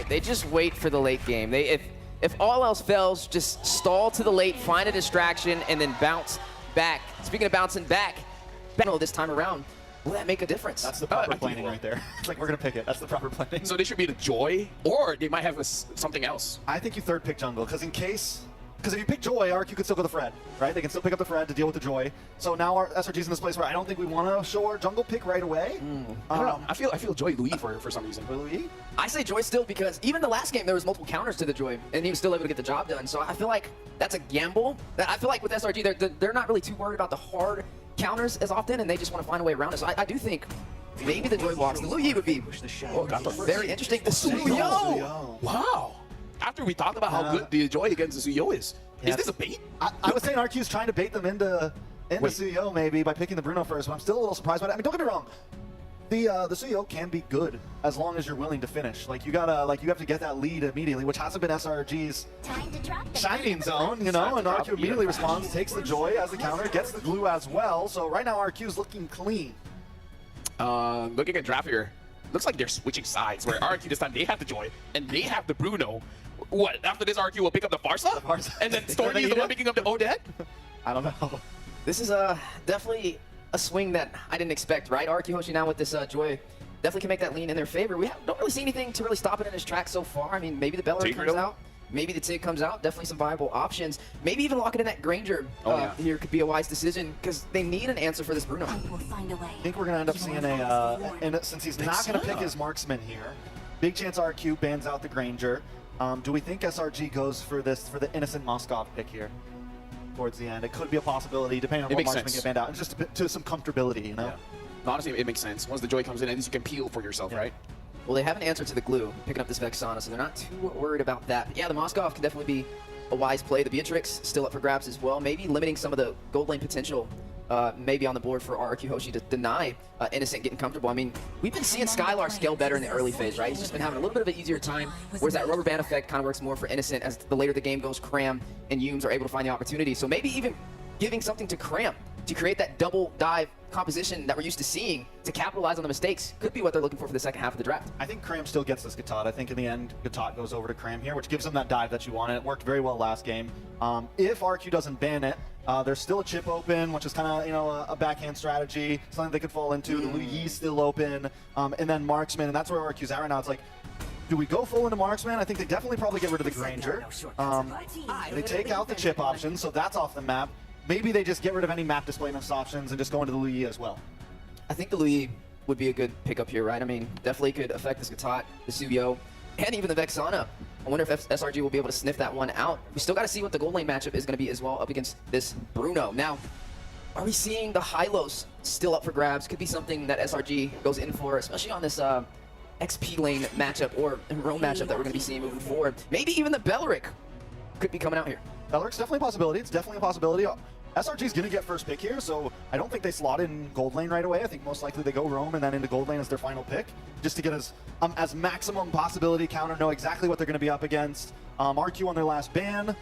They just wait for the late game. If all else fails, just stall to the late, find a distraction, and then bounce back. Speaking of bouncing back, this time around, will that make a difference? That's the proper planning right there. It's like, we're going to pick it. That's the proper planning. So they should be the Joy, or they might have something else. I think you third pick jungle, because if you pick Joy, RQ could still go the Fred, right? They can still pick up the Fred to deal with the Joy. So now our SRG's in this place where I don't think we want to show our jungle pick right away. I don't know. I feel Joy Louis for some reason. Louis? I say Joy still because even the last game there was multiple counters to the Joy, and he was still able to get the job done. So I feel like that's a gamble. I feel like with SRG, they're not really too worried about the hard counters as often, and they just want to find a way around it. So I do think maybe the Joy walks. The Louis would be very interesting. The Suyo! Wow! After we talked about how good the Joy against the Suyo is this a bait? I was saying RQ's trying to bait them into Suyo maybe by picking the Bruno first, but I'm still a little surprised by it. I mean, don't get me wrong. The Suyo can be good as long as you're willing to finish. Like you have to get that lead immediately, which hasn't been SRG's shining zone, you know. And RQ immediately responds, takes the Joy as the counter, gets the glue as well. So right now RQ's looking clean. Looking at draft here, looks like they're switching sides. Where RQ this time they have the Joy and they have the Bruno. What after this RQ will pick up the Farsa? And then Stormy is the one picking up the Odette? I don't know. This is definitely a swing that I didn't expect, right? RQ Hoshi now with this Joy definitely can make that lean in their favor. We don't really see anything to really stop it in his track so far. I mean, maybe the Bellary comes out. Maybe the TIG comes out. Definitely some viable options. Maybe even locking in that Granger here could be a wise decision because they need an answer for this Bruno. I think we're going to end up seeing and since he's not going to pick his marksman here, big chance RQ bans out the Granger. Do we think SRG goes for the innocent Moskov pick here towards the end? It could be a possibility depending on what marksman get banned out. And just to some comfortability, you know? Yeah. Honestly, it makes sense. Once the Joy comes in, at least you can peel for yourself, right? Well, they have an answer to the glue, picking up this Vexana, so they're not too worried about that. But yeah, the Moskov can definitely be a wise play. The Beatrix still up for grabs as well. Maybe limiting some of the gold lane potential maybe on the board for RQ Hoshi to deny Innocent getting comfortable. I mean, we've been seeing Skylar scale better in the early phase, right? He's just been having a little bit of an easier time, whereas that rubber band effect kind of works more for Innocent as the later the game goes. Cram and Yums are able to find the opportunity. So maybe even giving something to Cram to create that double dive composition that we're used to seeing to capitalize on the mistakes could be what they're looking for the second half of the draft. I think Cram still gets this Gatot. I think in the end, Gatot goes over to Cram here, which gives him that dive that you want, and it worked very well last game. If RQ doesn't ban it, there's still a chip open, which is kind of, you know, a backhand strategy, something they could fall into. The Lu Yi's still open, and then Marksman, and that's where RQ's at right now. It's like, do we go full into Marksman? I think they definitely probably get rid of the Granger. They take out the chip option, so that's off the map. Maybe they just get rid of any map displacement options and just go into the Lu Yi as well. I think the Lu Yi would be a good pickup here, right? I mean, definitely could affect this Gatot, the Suyo, and even the Vexana. I wonder if SRG will be able to sniff that one out. We still got to see what the gold lane matchup is going to be as well up against this Bruno. Now, are we seeing the Hylos still up for grabs? Could be something that SRG goes in for, especially on this XP lane matchup or Rome matchup that we're going to be seeing moving forward. Maybe even the Bellaric could be coming out here. Bellaric's definitely a possibility. It's definitely a possibility. SRG's going to get first pick here, so I don't think they slot in gold lane right away. I think most likely they go Rome and then into gold lane as their final pick, just to get as maximum possibility counter, know exactly what they're going to be up against. RQ on their last ban.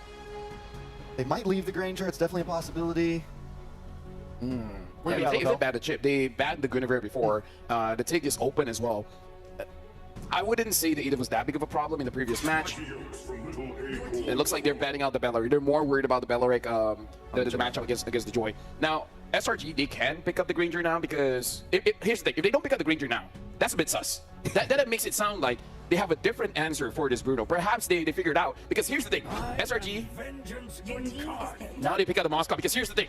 They might leave the Granger. It's definitely a possibility. They banned the chip. They banned the Guinevere before. The TIG is open as well. I wouldn't say that it was that big of a problem in the previous match. It looks like they're banning out the Bellaric. They're more worried about the Bellaric, the matchup against the Joy. Now, SRG, they can pick up the Granger now because here's the thing: if they don't pick up the Granger now, that's a bit sus. That makes it sound like they have a different answer for this Bruno. Perhaps they figured out, because here's the thing: SRG. Now they pick out the Moskov because here's the thing: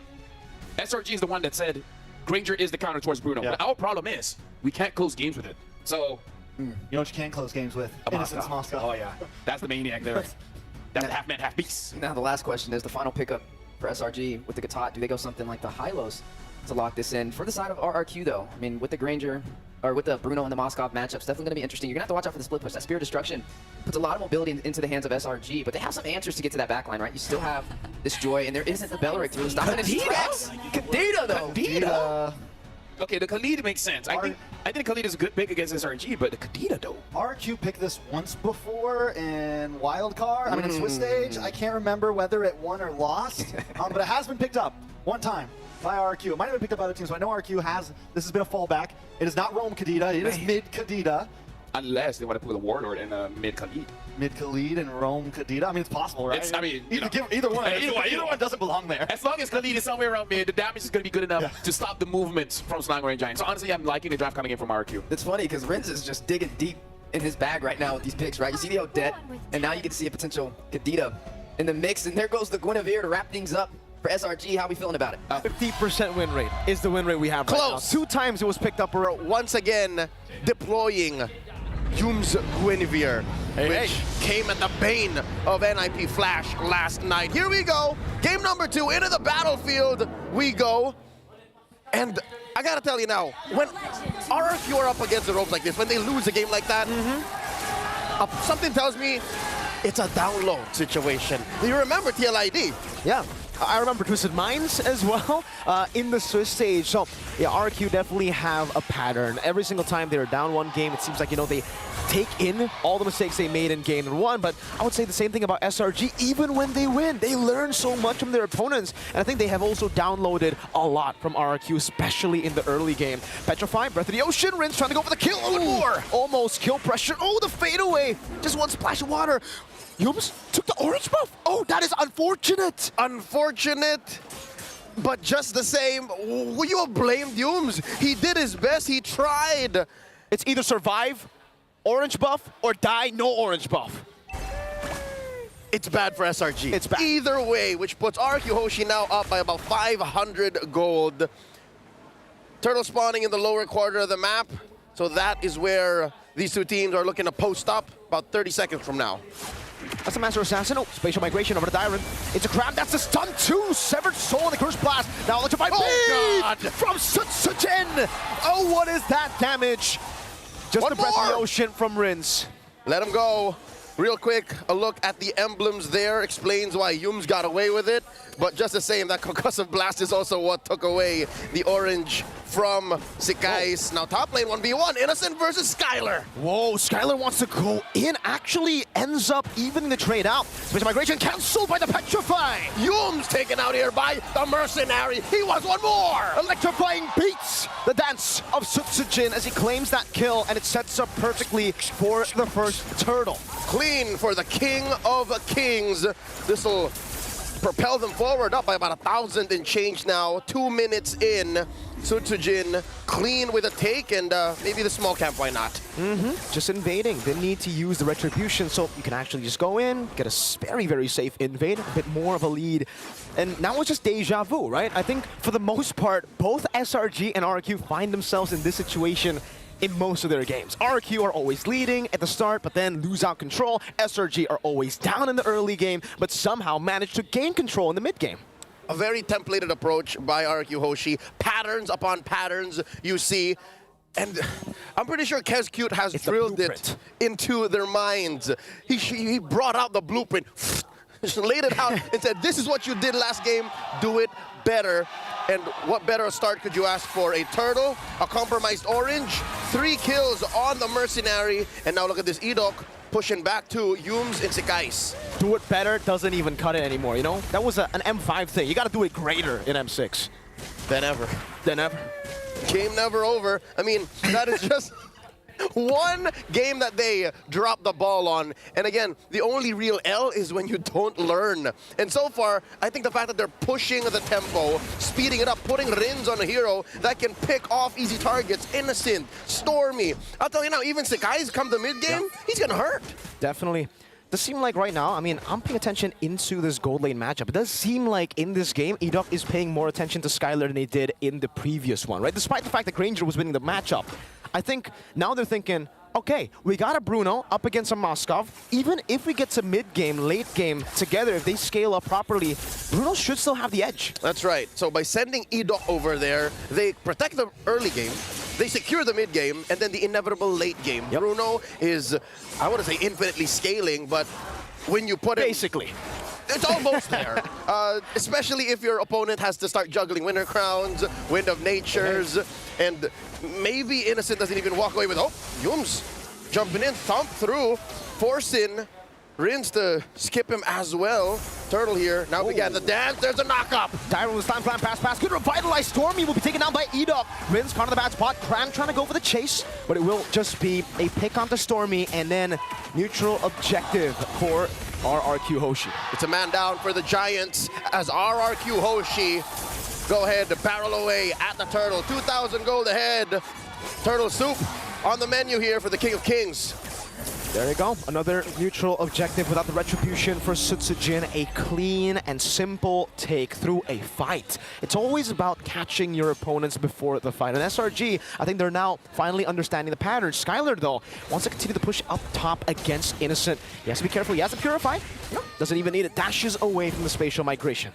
SRG is the one that said Granger is the counter towards Bruno. Yeah. But our problem is we can't close games with it. So. You know what you can close games with? Innocence Moskov. Oh yeah, that's the maniac there. That's the half man, half beast. Now the last question is the final pickup for SRG with the Gatot. Do they go something like the Hylos to lock this in? For the side of RRQ though, I mean, with the Granger, or with the Bruno and the Moskov matchup, it's definitely going to be interesting. You're going to have to watch out for the split push. That Spear of Destruction puts a lot of mobility into the hands of SRG, but they have some answers to get to that backline, right? You still have this Joy, and there isn't the Bellaric to really stop it. Kadita though! Kadita! Okay, the Khalid makes sense. I think Khalid is a good pick against SRG, but the Kadita though. RQ picked this once before in Wildcard. I mean, in Swiss Stage. I can't remember whether it won or lost, but it has been picked up one time by RQ. It might have been picked up by other teams, but I know RQ has. This has been a fallback. It is not Rome Kadita. It is mid Kadita. unless they want to put a Warlord and a mid Khalid. Mid Khalid and Rome Kadita. I mean, it's possible, right? It's, I mean, you know, either one. either one doesn't belong there. As long as Khalid is somewhere around mid, the damage is going to be good enough to stop the movements from Selangor and Giants. So honestly, I'm liking the draft coming in from RQ. It's funny because Renz is just digging deep in his bag right now with these picks, right? You see the Odette, and now you get to see a potential Kadita in the mix, and there goes the Guinevere to wrap things up for SRG. How are we feeling about it? 50% win rate is the win rate we have Close. right now. 2 times it was picked up. Once again, deploying Hume's Guinevere, which came at the bane of NIP Flash last night. Here we go. Game number 2, into the battlefield we go. And I gotta tell you now, when RQ are up against the ropes like this, when they lose a game like that, something tells me it's a download situation. Do you remember TLID? Yeah. I remember Twisted Minds as well in the Swiss stage. So, yeah, RQ definitely have a pattern. Every single time they're down 1 game, it seems like, you know, they take in all the mistakes they made in game 1. But I would say the same thing about SRG. Even when they win, they learn so much from their opponents. And I think they have also downloaded a lot from RQ, especially in the early game. Petrify, Breath of the Ocean, Rinse trying to go for the kill. One more. Almost kill pressure. Oh, the fadeaway. Just 1 splash of water. Yums took the orange buff. Oh, that is unfortunate. Unfortunate, but just the same, will you have blamed Yums? He did his best, he tried. It's either survive, orange buff, or die, no orange buff. It's bad for SRG. It's bad. Either way, which puts RQ Hoshi now up by about 500 gold. Turtle spawning in the lower quarter of the map, so that is where these 2 teams are looking to post up about 30 seconds from now. That's a Master Assassin. Oh, spatial migration over to Dyron. It's a crab. That's a stun too. Severed soul on the Curse Blast. Now electrified God. from Sutsujen. Oh, what is that damage? Just One the Breath of the more. Ocean from Rinse. Let him go. Real quick, a look at the emblems there explains why Yums got away with it. But just the same, that concussive blast is also what took away the orange from Sikais. Now top lane 1v1, Innocent versus Skylar. Whoa, Skylar wants to go in. Actually ends up evening the trade out. Spatial migration cancelled by the Petrify. Yums taken out here by the Mercenary. He wants 1 more. Electrifying beats the dance of Sutsujin as he claims that kill, and it sets up perfectly for the first turtle. Clean for the King of Kings. This will propel them forward up by about 1,000 and change now. 2 minutes in. Sutsujin clean with a take, and maybe the small camp, why not? Just invading. Didn't need to use the retribution, so you can actually just go in, get a very, very safe invade, a bit more of a lead. And now it's just deja vu, right? I think for the most part, both SRG and RQ find themselves in this situation in most of their games. RQ are always leading at the start, but then lose out control. SRG are always down in the early game, but somehow manage to gain control in the mid game. A very templated approach by RQ Hoshi. Patterns upon patterns you see. And I'm pretty sure Kezcute has It's the drilled it blueprint. into their minds. He brought out the blueprint, just laid it out and said, this is what you did last game, do it better. And what better a start could you ask for? A turtle, a compromised orange, 3 kills on the Mercenary, and now look at this Edok pushing back to Yums and Sikais. Do it better doesn't even cut it anymore, you know? That was an M5 thing. You gotta do it greater in M6. Than ever. Than ever. Game never over. I mean, that is just one game that they dropped the ball on. And again, the only real L is when you don't learn. And so far, I think the fact that they're pushing the tempo, speeding it up, putting Rins on a hero that can pick off easy targets, Innocent, Stormy. I'll tell you now, even Sikai's come to mid-game, he's gonna hurt. Definitely. Does seem like right now, I mean, I'm paying attention into this gold lane matchup. It does seem like in this game, Edok is paying more attention to Skylar than he did in the previous one, right? Despite the fact that Granger was winning the matchup. I think now they're thinking, okay, we got a Bruno up against a Moskov. Even if we get to mid-game, late game together, if they scale up properly, Bruno should still have the edge. That's right. So by sending Edok over there, they protect the early game, they secure the mid game, and then the inevitable late game. Yep. Bruno is, I want to say infinitely scaling, but when you put it... Basically. It's almost there. Especially if your opponent has to start juggling Winter Crowns, Wind of Natures, and maybe Innocent doesn't even walk away with, oh, Yums jumping in, thump through, forcing Rins to skip him as well. Turtle here, now began the dance, there's a knock-up. Dyron with time plan pass. Good revitalize. Stormy will be taken down by Edok. Rins caught in the bad spot. Cram trying to go for the chase, but it will just be a pick onto Stormy and then neutral objective for RRQ Hoshi. It's a man down for the Giants as RRQ Hoshi go ahead to barrel away at the Turtle. 2,000 gold ahead. Turtle soup on the menu here for the King of Kings. There you go. Another neutral objective without the retribution for Sutsujin. A clean and simple take through a fight. It's always about catching your opponents before the fight. And SRG, I think they're now finally understanding the pattern. Skylar, though, wants to continue to push up top against Innocent. He has to be careful. He has to purify. Doesn't even need it. Dashes away from the spatial migration.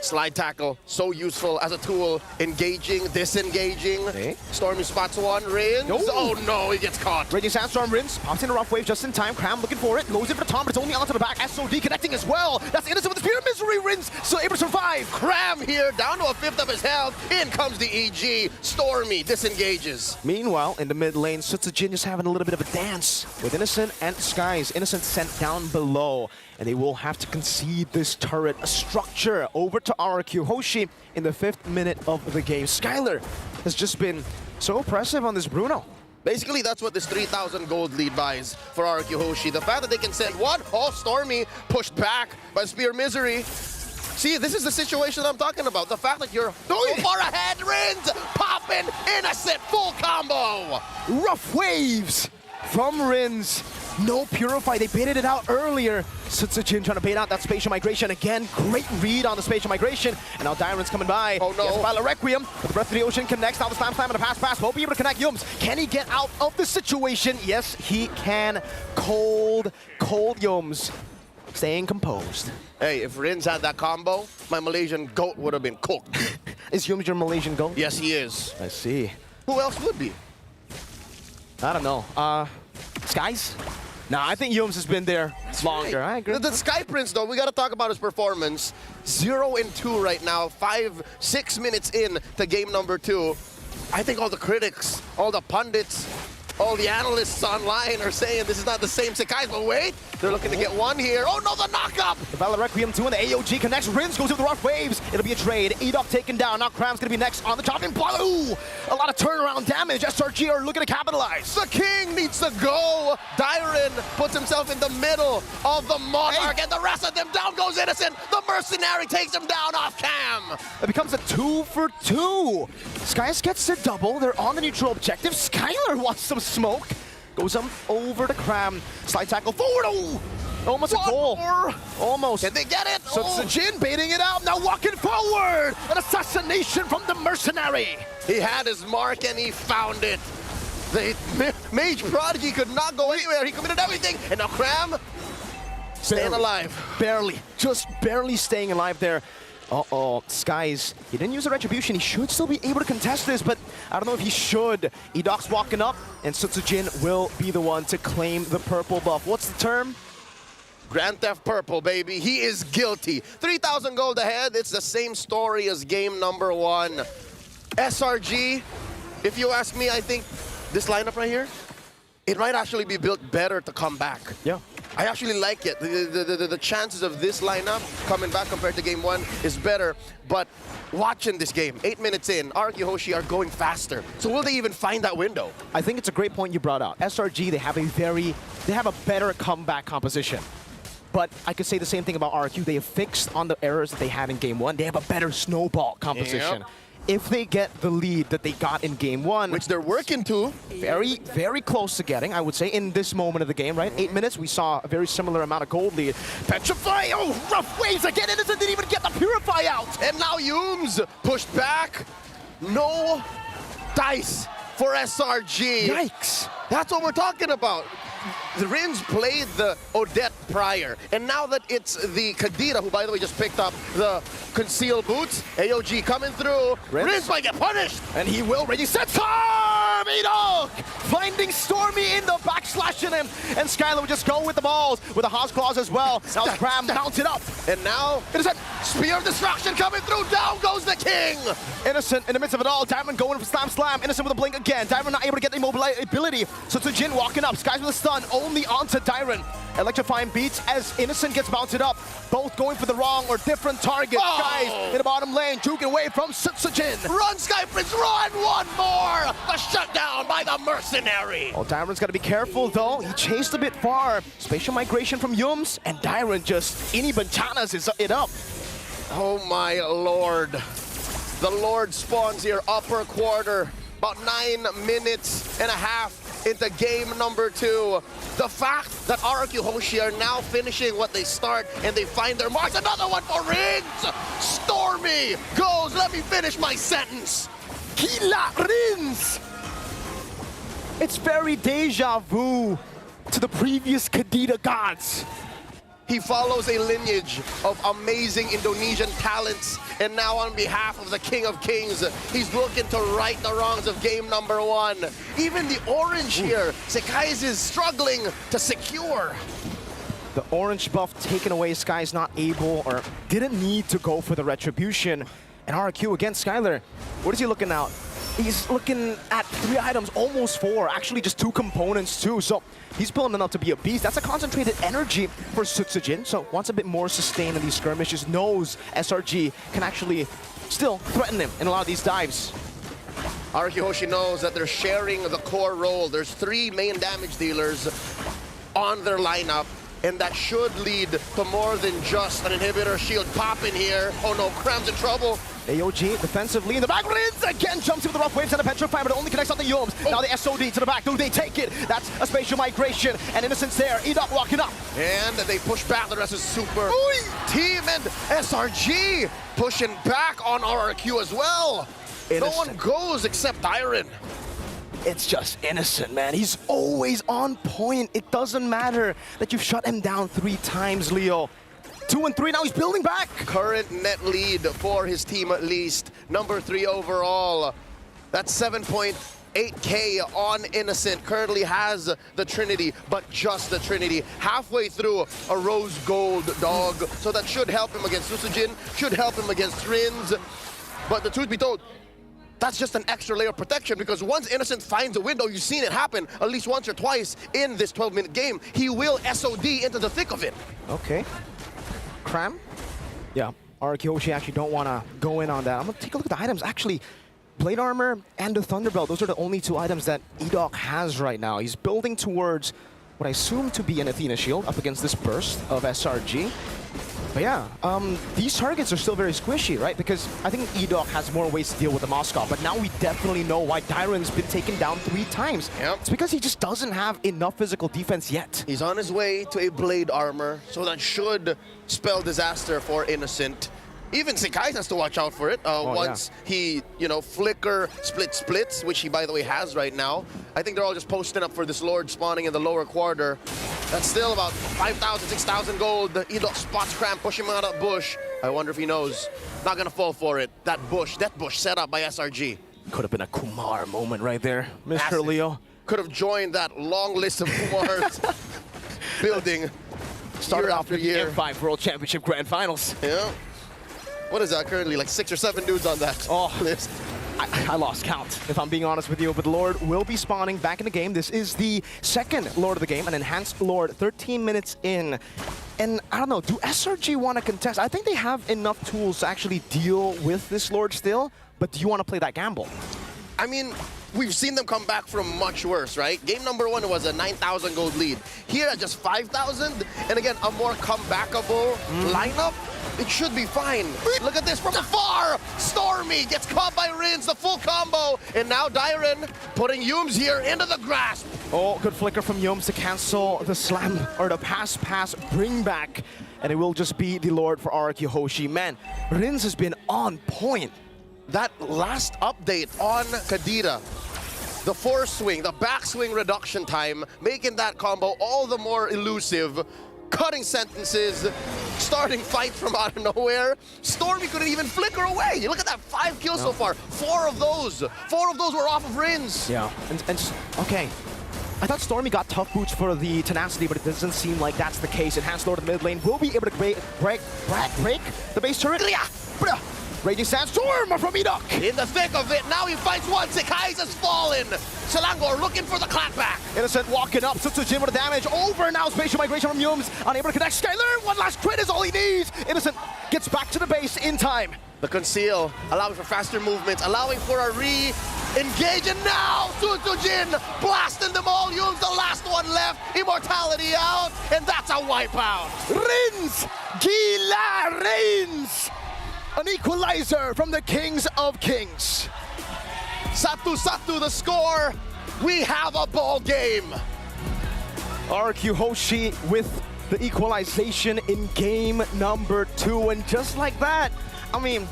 Slide tackle, so useful as a tool. Engaging, disengaging. Okay. Stormy spots one, Rins. Oh no, he gets caught. Raging Sandstorm, Rins pops in a rough wave just in time. Cram looking for it, goes in for the Tom, but it's only onto the back. SOD connecting as well. That's Innocent with the Spear of Misery. Rins still able to survive. Cram here, down to a fifth of his health. In comes the EG. Stormy disengages. Meanwhile, in the mid lane, Sutsujin just having a little bit of a dance with Innocent and Skies. Innocent sent down below, and they will have to concede this turret structure over to RRQ Hoshi in the 5th minute of the game. Skylar has just been so oppressive on this Bruno. Basically, that's what this 3,000 gold lead buys for RRQ Hoshi. The fact that they can send one, Stormy pushed back by Spear Misery. See, this is the situation I'm talking about. The fact that you're so far ahead, Rins, popping, Innocent, full combo. Rough waves from Rins. No Purify, they baited it out earlier. Sutsujin trying to bait out that spatial migration again. Great read on the spatial migration. And now Dyron's coming by. Oh no. Yes, Violet Requiem with the Breath of the Ocean connects. Now the slam and a pass. Won't be able to connect Yums. Can he get out of the situation? Yes, he can. Cold Yums. Staying composed. Hey, if Rins had that combo, my Malaysian goat would have been cooked. Is Yums your Malaysian goat? Yes, he is. I see. Who else would be? I don't know. Skies? Nah, I think Yums has been there longer. Right. I agree. The Sky Prince, though, we got to talk about his performance. 0-2 right now, 5-6 minutes in to game number 2. I think all the critics, all the pundits, all the analysts online are saying this is not the same Sakai, but wait, they're looking to get one here. Oh no, the knock-up! The Violet Requiem 2 and the AOG connects. Rins goes into the rough waves. It'll be a trade. Edok taken down. Now Cram's gonna be next on the chopping block. Ooh, a lot of turnaround damage. SRG are looking to capitalize. The King needs to go. Dyron puts himself in the middle of the Monarch, and the rest of them down goes Innocent. The Mercenary takes him down off cam. It becomes a 2 for 2. Skies gets their double. They're on the neutral objective. Skylar wants some smoke. Goes over to Cram. Slide tackle forward. Oh, almost a goal. Almost. Did they get it? Sutsujin baiting it out. Now walking forward. An assassination from the Mercenary. He had his mark and he found it. The Mage Prodigy could not go anywhere. He committed everything. And now Cram staying alive. Barely. Just barely staying alive there. Uh-oh, Skies, he didn't use a retribution. He should still be able to contest this, but I don't know if he should. Edok's walking up, and Sutsujin will be the one to claim the purple buff. What's the term? Grand Theft Purple, baby. He is guilty. 3,000 gold ahead. It's the same story as game number 1. SRG, if you ask me, I think this lineup right here, it might actually be built better to come back. Yeah. I actually like it. The chances of this lineup coming back compared to game 1 is better. But watching this game, 8 minutes in, RRQ Hoshi are going faster. So will they even find that window? I think it's a great point you brought out. SRG, they have a better comeback composition. But I could say the same thing about RRQ. They have fixed on the errors that they had in game 1. They have a better snowball composition. Yep. If they get the lead that they got in game 1, Which they're working to. very, very close to getting, I would say, in this moment of the game, right? 8 minutes, we saw a very similar amount of gold lead. Petrify, oh, rough waves again, Innocent didn't even get the Purify out! And now Yums pushed back. No dice for SRG. Yikes! That's what we're talking about. The Rins played the Odette prior, and now that it's the Kadira, who by the way just picked up the concealed boots, AOG coming through, Rins might get punished! And he will, ready, set, charge! from Edok! Finding Stormy in the back, slashing him. And Skylar would just go with the balls, with the House Claws as well. Now Cram mounted up. And now, Innocent, Spear of Destruction coming through. Down goes the king. Innocent in the midst of it all. Diamond going for slam. Innocent with a blink again. Diamond not able to get the mobility. So Jin walking up. Skies with a stun only onto Diamond. Electrifying beats as Innocent gets mounted up. Both going for the wrong or different targets. Skies in the bottom lane, juking away from Jin. Run, Sky Prince, run! One more! The shutdown by the mercenary. Oh, Diamond's got to be careful though. He chased a bit far. Spatial migration from Yums, and Diamond just Inibanchanas is it up. Oh my lord. The Lord spawns here, upper quarter. About 9 minutes and a half into game number 2. The fact that RRQ Hoshi are now finishing what they start and they find their marks. Another one for Rins! Stormy goes, let me finish my sentence. Kila Rins! It's very deja vu to the previous Kadita gods. He follows a lineage of amazing Indonesian talents, and now on behalf of the King of Kings, he's looking to right the wrongs of game number 1. Even the orange here, Sekai's is struggling to secure. The orange buff taken away, Sky's not able or didn't need to go for the retribution. And RRQ against Skylar, what is he looking out? He's looking at 3 items, almost 4, actually just 2 components too. So he's building enough to be a beast. That's a concentrated energy for Jin. So wants a bit more sustain in these skirmishes. Knows SRG can actually still threaten him in a lot of these dives. RRQ Hoshi knows that they're sharing the core role. There's 3 main damage dealers on their lineup, and that should lead to more than just an inhibitor shield popping here. Oh no, Cram's in trouble. AOG defensively in the back. Rins again jumps into the rough waves and a petrify, but it only connects on the Yums. Now the SOD to the back. Do they take it? That's a spatial migration, and Innocent's there. Edok walking up. And they push back. The rest is super. Team and SRG pushing back on RRQ as well. Innocent. No one goes except Iron. It's just Innocent, man. He's always on point. It doesn't matter that you've shut him down 3 times, Leo. 2 and 3, now he's building back. Current net lead for his team at least. Number 3 overall. That's 7.8K on Innocent. Currently has the Trinity, but just the Trinity. Halfway through a rose gold dog. So that should help him against Susujin, should help him against Rins. But the truth be told, that's just an extra layer of protection, because once Innocent finds a window, you've seen it happen at least once or twice in this 12-minute game, he will SOD into the thick of it. Okay. Cram? Yeah, RRQ Hoshi actually don't want to go in on that. I'm going to take a look at the items. Actually, Blade Armor and the Thunderbelt, those are the only 2 items that Edok has right now. He's building towards what I assume to be an Athena shield up against this burst of SRG. But yeah, these targets are still very squishy, right? Because I think Edok has more ways to deal with the Moskov, but now we definitely know why Dairon's been taken down 3 times. Yep. It's because he just doesn't have enough physical defense yet. He's on his way to a Blade Armor, so that should spell disaster for Innocent. Even Sekai has to watch out for it once he, flicker splits, which he, by the way, has right now. I think they're all just posting up for this Lord spawning in the lower quarter. That's still about 5,000, 6,000 gold. Edok spots Cram, push him out of bush. I wonder if he knows. Not gonna fall for it. That bush set up by SRG. Could have been a Kumar moment right there, Mr. Massive. Leo. Could have joined that long list of Kumars building Started year off after with year. the M5 World Championship Grand Finals. Yeah. What is that currently? Like 6 or 7 dudes on that list. I lost count, if I'm being honest with you, but the Lord will be spawning back in the game. This is the 2nd Lord of the game, an enhanced Lord, 13 minutes in. And I don't know, do SRG want to contest? I think they have enough tools to actually deal with this Lord still, but do you want to play that gamble? I mean, we've seen them come back from much worse, right? Game number 1 was a 9,000 gold lead. Here at just 5,000, and again, a more comebackable lineup. It should be fine. Look at this from afar. Stormy gets caught by Rins, the full combo. And now Dairon putting Yums here into the grasp. Oh, good flicker from Yums to cancel the slam, or the pass, bring back. And it will just be the Lord for RRQ Hoshi. Man, Rins has been on point. That last update on Kadira, the force swing, the backswing reduction time, making that combo all the more elusive. Cutting sentences, starting fight from out of nowhere. Stormy couldn't even flicker away. You look at that, 5 kills so far. 4 of those were off of Rins. Yeah, okay. I thought Stormy got tough boots for the tenacity, but it doesn't seem like that's the case. Enhanced Lord of the mid lane will be able to break the base turret. Raging Sandstorm from Edok. In the thick of it, now he fights one. Sekai's has fallen. Selangor looking for the clapback. Innocent walking up, Sutsujin with the damage. Over now, spatial migration from Yums. Unable to connect. Skyler, one last crit is all he needs. Innocent gets back to the base in time. The conceal, allowing for faster movements, allowing for a re-engage, and now Sutsujin blasting them all. Yums the last one left. Immortality out, and that's a wipeout. Rins! Gila Rins! An equalizer from the Kings of Kings. Satu the score. We have a ball game. RQ Hoshi with the equalization in game number 2. And just like that, I mean,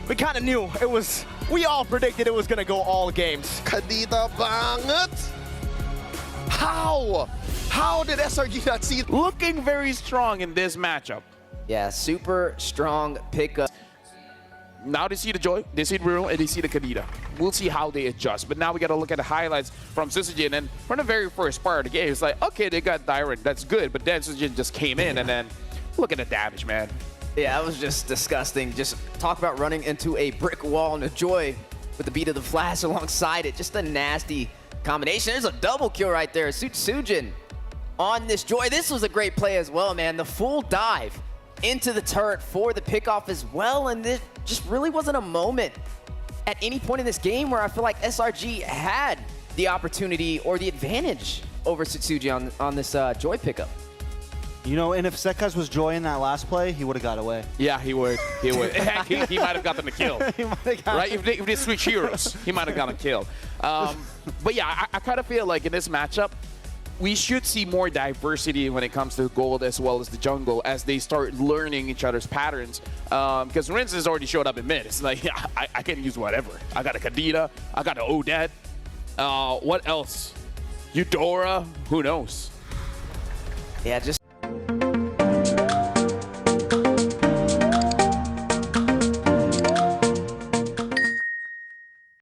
we kind of knew it was, we all predicted it was going to go all games. Kadita banget. How did SRG not see? Looking very strong in this matchup. Yeah, super strong pickup. Now they see the Joy, they see the Bruno, and they see the Kadita. We'll see how they adjust. But now we got to look at the highlights from Sisujin. And from the very first part of the game, it's like, okay, they got Dyrant, that's good. But then Sisujin just came in, and then look at the damage, man. Yeah, that was just disgusting. Just talk about running into a brick wall, and the Joy with the beat of the flash alongside it. Just a nasty combination. There's a double kill right there. Sujin on this Joy. This was a great play as well, man. The full dive into the turret for the pickoff as well, and this just really wasn't a moment at any point in this game where I feel like SRG had the opportunity or the advantage over Sutsuji on this Joy pickup. You know, and if Sekaz was Joy in that last play, he would have got away. Yeah, he would. He would. he might have gotten the kill. Right? If they switch heroes, he might have gotten a kill. But yeah, I kind of feel like in this matchup, we should see more diversity when it comes to gold as well as the jungle as they start learning each other's patterns. Because Rins has already showed up in mid. It's like, yeah, I can use whatever. I got a Kadita. I got an Odette. What else? Eudora? Who knows? Yeah, just